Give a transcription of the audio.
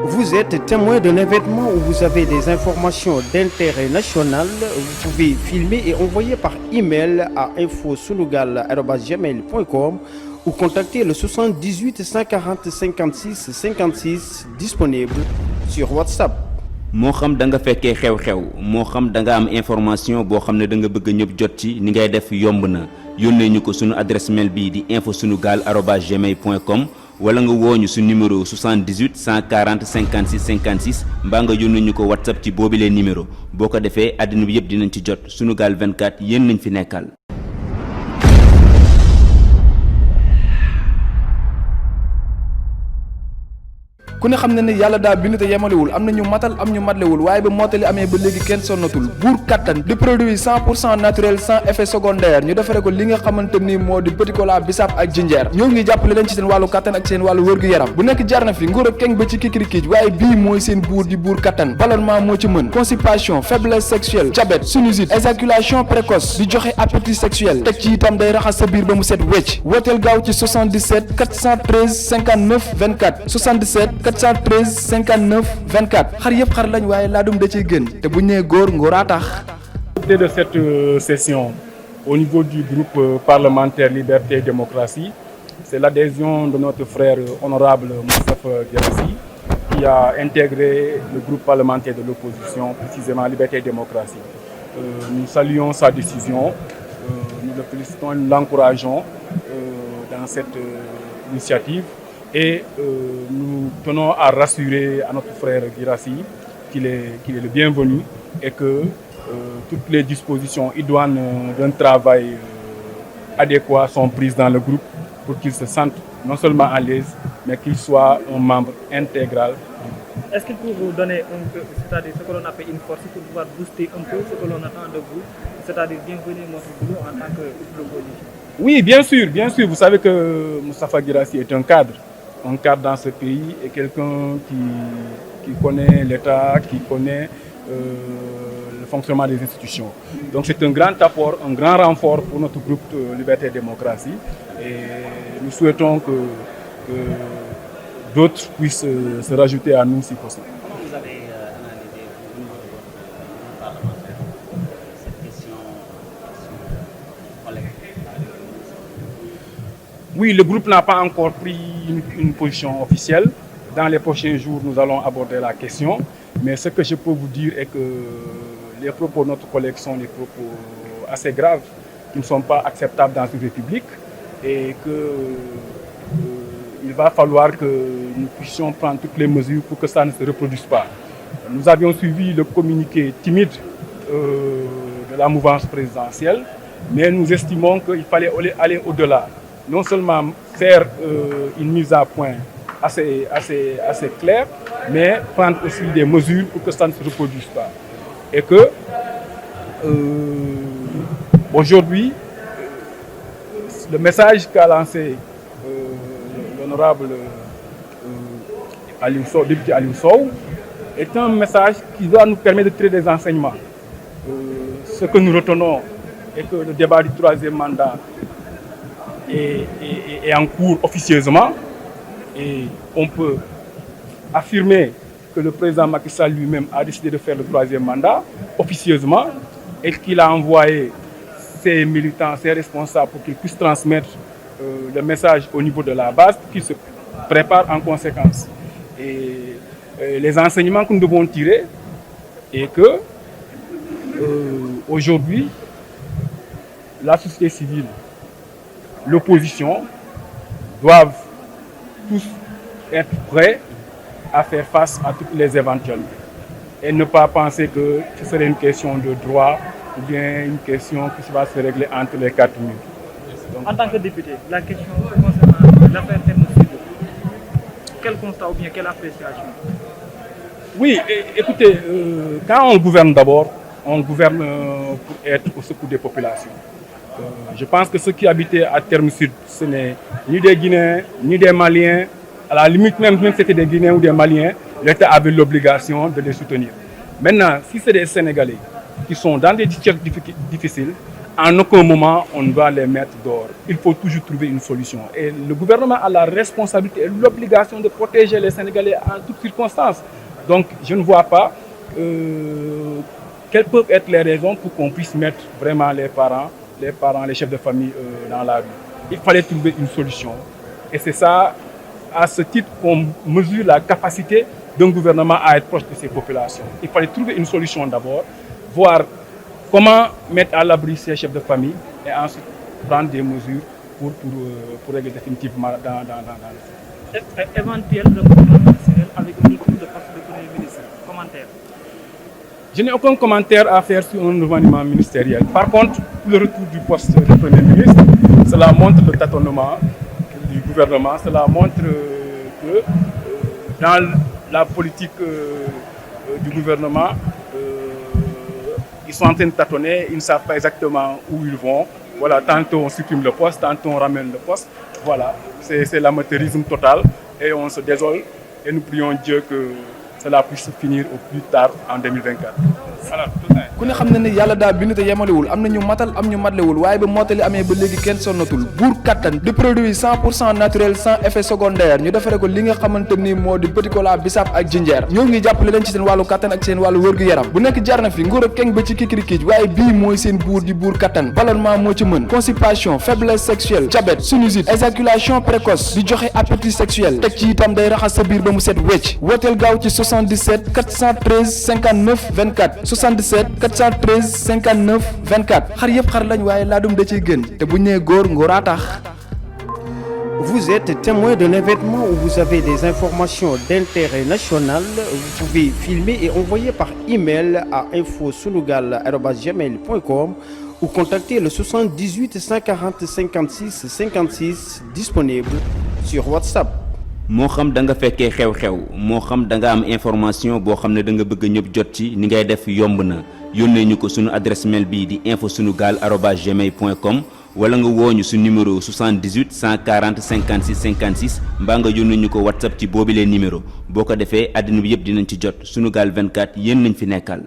Vous êtes témoin d'un événement où vous avez des informations d'intérêt national, vous pouvez filmer et envoyer par email à infosunugal@gmail.com ou contacter le 78 140 56 56 disponible sur WhatsApp. moo xam da nga fekkee xew-xew moo xam da nga am information boo xam ne da nga bëgg ñëpp jot ci ni ngay def yomb na yónnee ñu ko sunu adresse mail bii di infosunugal@gmail.com wala nga wooñu su numéro 78 140 56 56 mbaa nga yónnee ñu ko WhatsApp ci boobilee numéro boo ko defee àddina bi yëpp dinañ ci jot Sunugal 24 yéen nañ fi nekkal. ku ne xam na ne yàlla daa bind te yemalewul am na ñu matal am ñu matlewul waaye ba mottali amee ba léegi kenn sonnatul buur kattan di produit 100% naturel sans effet secondaire ñu defare ko li nga xamante ni moo di petit cola bisaab ak jinjeer ñoo ngi jàppale leen ci seen wàllu kattan ak seen wàllu wërgu-yaram bu nekk jar na fi nguur ak keng ba ci kikirikiij waaye bii mooy seen buur di buur kattan ballonnement moo ci mën constipation faiblesse sexuelle diabète sinusite éjaculation précoce di joxe appétit sexuel teg ci itam day raxas sa biir ba mu set wecc wooteel gaaw ci 77 413 59 24 77 413 59 24 xar yëpp xar lañ waaye laadum da ciy gën te bu ñu nee góor ngóoraa tax. De cette session au niveau du groupe parlementaire Liberté et Démocratie, c'est l'adhésion de notre frère honorable Moustapha Guirassy qui a intégré le groupe parlementaire de l'opposition, précisément Liberté et Démocratie. Nous saluons sa décision, nous le félicitons et nous l'encourageons dans cette initiative. Et nous tenons à rassurer à notre frère Guirassy qu'il est le bienvenu et que toutes les dispositions idoines d'un travail adéquat sont prises dans le groupe pour qu'il se sente non seulement à l'aise, mais qu'il soit un membre intégral. Est-ce qu'il peut vous donner un peu, c'est-à-dire ce que l'on appelle une force pour pouvoir booster un peu ce que l'on attend de vous, c'est-à-dire bienvenue notre boulot en tant que l'opposition? Oui, bien sûr. Vous savez que Moustapha Guirassy est un cadre dans ce pays et quelqu'un qui connaît l'État, qui connaît le fonctionnement des institutions. Donc c'est un grand apport, un grand renfort pour notre groupe de Liberté et Démocratie et nous souhaitons que d'autres puissent se rajouter à nous si possible. Comment vous avez analysé vous, parlementaire, cette question collective? Oui, le groupe n'a pas encore pris une position officielle. Dans les prochains jours, nous allons aborder la question. Mais ce que je peux vous dire est que les propos de notre collègue sont des propos assez graves, qui ne sont pas acceptables dans une république et qu'il va falloir que nous puissions prendre toutes les mesures pour que ça ne se reproduise pas. Nous avions suivi le communiqué timide de la mouvance présidentielle, mais nous estimons qu'il fallait aller au-delà. Non seulement faire une mise à point assez claire, mais prendre aussi des mesures pour que ça ne se reproduise pas. Et que aujourd'hui, le message qu'a lancé l'honorable député Aliou Sow est un message qui doit nous permettre de tirer des enseignements. Ce que nous retenons est que le débat du troisième mandat est en cours officieusement et on peut affirmer que le président Macky Sall lui-même a décidé de faire le troisième mandat officieusement et qu'il a envoyé ses militants, ses responsables pour qu'ils puissent transmettre le message au niveau de la base pour qu'ils se préparent en conséquence. Et les enseignements que nous devons tirer est que aujourd'hui, la société civile, l'opposition doivent tous être prêts à faire face à toutes les éventualités et ne pas penser que ce serait une question de droit ou bien une question qui va se régler entre les quatre murs. Donc, en tant que député, la question concernant l'affaire Thermosud, quel constat ou bien quelle appréciation? Oui, écoutez, quand on gouverne d'abord, on gouverne pour être au secours des populations. Je pense que ceux qui habitaient à Thermosud, ce n'est ni des Guinéens, ni des Maliens. À la limite, même si c'était des Guinéens ou des Maliens, l'État avait l'obligation de les soutenir. Maintenant, si c'est des Sénégalais qui sont dans des situations difficiles, en aucun moment on ne doit les mettre dehors. Il faut toujours trouver une solution. Et le gouvernement a la responsabilité et l'obligation de protéger les Sénégalais en toutes circonstances. Donc je ne vois pas quelles peuvent être les raisons pour qu'on puisse mettre vraiment les parents, les chefs de famille dans la rue. Il fallait trouver une solution. Et c'est ça, à ce titre, qu'on mesure la capacité d'un gouvernement à être proche de ses populations. Il fallait trouver une solution d'abord, voir comment mettre à l'abri ces chefs de famille et ensuite prendre des mesures pour régler définitivement dans le Éventuel remaniement ministériel avec un retour de poste de Premier ministre. Commentaire. Je n'ai aucun commentaire à faire sur un remaniement ministériel. Par contre, le retour du poste de Premier ministre, cela montre le tâtonnement du gouvernement, cela montre que dans la politique du gouvernement, ils sont en train de tâtonner, ils ne savent pas exactement où ils vont. Voilà, tantôt on supprime le poste, tantôt on ramène le poste. Voilà, c'est l'amateurisme total et on se désole et nous prions Dieu que cela puisse finir au plus tard en 2024. Alors, ku ne xam na ni yàlla daa bind te yemalewul am na ñu matal am ñu matlewul waaye ba mottali amee ba léegi kenn sonnatul buur kattan di produit 100% naturel sans effet secondaire ñu defare ko li nga xamante ni moo di petit cola bisaab ak jinjeer ñoo ngi jàppale leen ci seen wàllu kattan ak seen wàllu wërgu-yaram bu nekk jar na fi nguur ak keng ba ci kikirikiij waaye bii mooy seen buur di buur kattan ballonnement moo ci mën constipation faiblesse sexuelle diabète sinusite éjaculation précoce di joxe appétit sexuel teg ci itam day raxas sa biir ba mu set wecc wooteel gaaw ci 77 413 59 24 77 413 59 24 xar yëpp xar lañ waaye laadum da ciy gën te bu ñu nee góor ngóoraa tax. Vous êtes témoin d'un événement où vous avez des informations d'intérêt national. Vous pouvez filmer et envoyer par email à infosunugal@gmail.com ou contacter le 78 140 56 56 disponible sur WhatsApp. moo xam da nga fekkee xew-xew moo xam da nga am information boo xam ne da nga bëgg ñëpp jot ci ni ngay def yomb na yónnee ñu ko sunu adresse mail bii di infosunugal@gmail.com wala nga wooñu su numéro 78 140 56 56 mbaa nga yónnee ñu ko WhatsApp ci boobilee numéro boo ko defee àddina bi yëpp dinañ ci jot Sunugal 24 yéen nañ fi nekkal.